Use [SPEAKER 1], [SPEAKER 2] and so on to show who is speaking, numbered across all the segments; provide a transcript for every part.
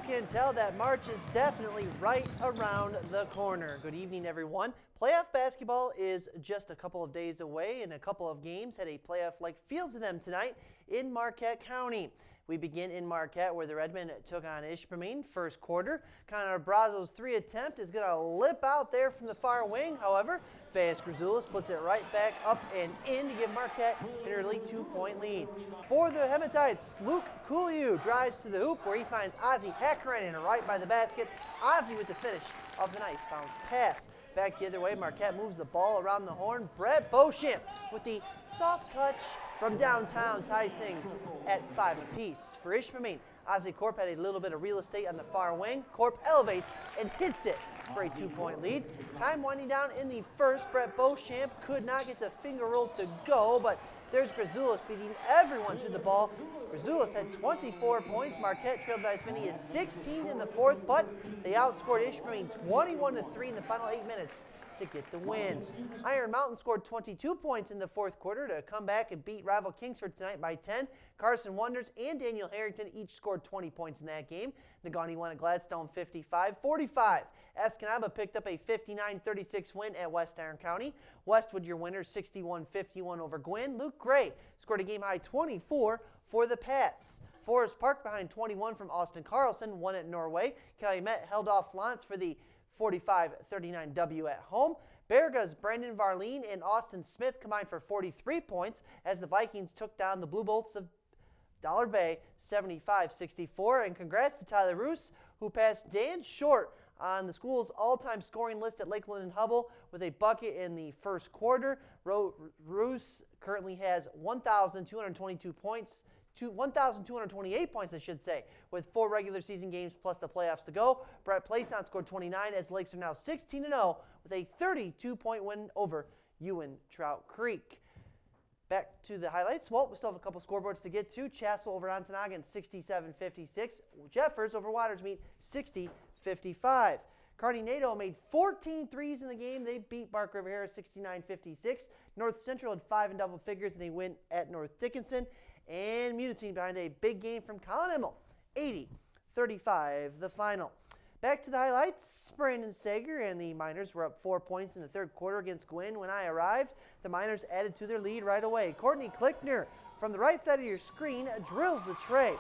[SPEAKER 1] can tell that March is definitely right around the corner. Good evening, everyone. Playoff basketball is just a couple of days away, and a couple of games had a playoff-like feel to them tonight in Marquette County. We begin in Marquette, where the Redmen took on Ishpeming. First quarter, Connor Brazo's three attempt is going to lip out there from the far wing. However, Fayez Grzoulis puts it right back up and in to give Marquette an early 2-point lead. For the Hematites, Luke Kuliu drives to the hoop where he finds Ozzy Hakkarainen right by the basket. Ozzy with the finish of the nice bounce pass. Back the other way, Marquette moves the ball around the horn. Brett Beauchamp with the soft touch from downtown ties things at 5 apiece. For Ishpeming, Ozzy Corp had a little bit of real estate on the far wing. Corp elevates and hits it for a 2-point lead. Time winding down in the first. Brett Beauchamp could not get the finger roll to go, but there's Grzoulis beating everyone to the ball. Grzoulis had 24 points. Marquette trailed by as many as 16 in the fourth, but they outscored Ishpeming 21-3 in the final 8 minutes to get the win. Iron Mountain scored 22 points in the fourth quarter to come back and beat rival Kingsford tonight by 10. Carson Wonders and Daniel Harrington each scored 20 points in that game. Negaunee won at Gladstone 55-45. Escanaba picked up a 59-36 win at West Iron County. Westwood, your winner, 61-51 over Gwinn. Luke Gray scored a game-high 24 for the Pats. Forest Park behind 21 from Austin Carlson won at Norway. Calumet held off Lance for the 45-39 W at home. Berga's Brandon Varleen and Austin Smith combined for 43 points as the Vikings took down the Blue Bolts of Dollar Bay 75-64. And congrats to Tyler Roos, who passed Dan Short on the school's all-time scoring list at Lakeland and Hubble with a bucket in the first quarter. Roos currently has 1,222 points. 1,228 points, I should say, with 4 regular season games plus the playoffs to go. Brett Playson scored 29 as the Lakes are now 16-0 with a 32-point win over Ewan Trout Creek. Back to the highlights. Well, we still have a couple scoreboards to get to. Chassell over Ontonagon 67-56. Jeffers over Watersmeet 60-55. Kearney NATO made 14 threes in the game. They beat Bark River Harris 69-56. North Central had 5 in double figures in a win at North Dickinson. And Munising behind a big game from Colin Emmel, 80-35 the final. Back to the highlights. Brandon Sager and the Miners were up 4 points in the third quarter against Gwinn. When I arrived, the Miners added to their lead right away. Courtney Klickner from the right side of your screen drills the tray.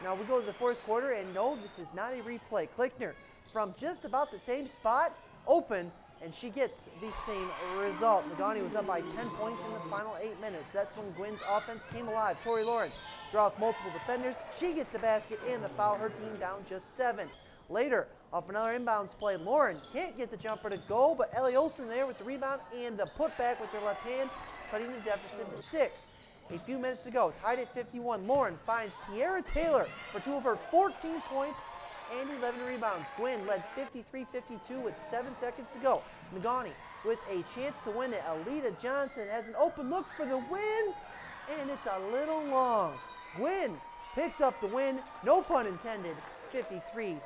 [SPEAKER 1] Now we go to the fourth quarter, and no, this is not a replay. Klickner from just about the same spot, open, and she gets the same result. Negaunee was up by 10 points in the final 8 minutes. That's when Gwynn's offense came alive. Tori Lauren draws multiple defenders. She gets the basket and the foul. Her team down just 7. Later, off another inbounds play, Lauren can't get the jumper to go, but Ellie Olsen there with the rebound and the putback with her left hand, cutting the deficit to 6. A few minutes to go, tied at 51. Lauren finds Tiara Taylor for 2 of her 14 points and 11 rebounds. Gwinn led 53-52 with 7 seconds to go. Negaunee with a chance to win it. Alita Johnson has an open look for the win, and it's a little long. Gwinn picks up the win, no pun intended, 53-52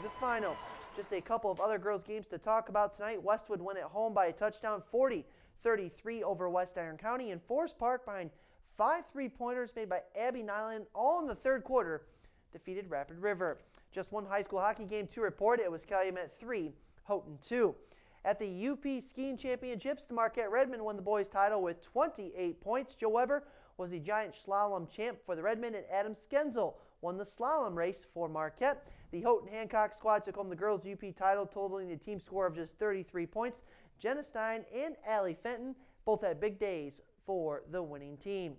[SPEAKER 1] the final. Just a couple of other girls' games to talk about tonight. Westwood won at home by a touchdown, 40-33 over West Iron County. And Forest Park, behind 5 3-pointers made by Abby Nyland, all in the third quarter, defeated Rapid River. Just one high school hockey game to report. It was Calumet 3, Houghton 2. At the UP Skiing Championships, the Marquette Redmen won the boys' title with 28 points. Joe Weber was the giant slalom champ for the Redmen, and Adam Skenzel won the slalom race for Marquette. The Houghton Hancock squad took home the girls' UP title, totaling a team score of just 33 points. Jenna Stein and Allie Fenton both had big days for the winning team.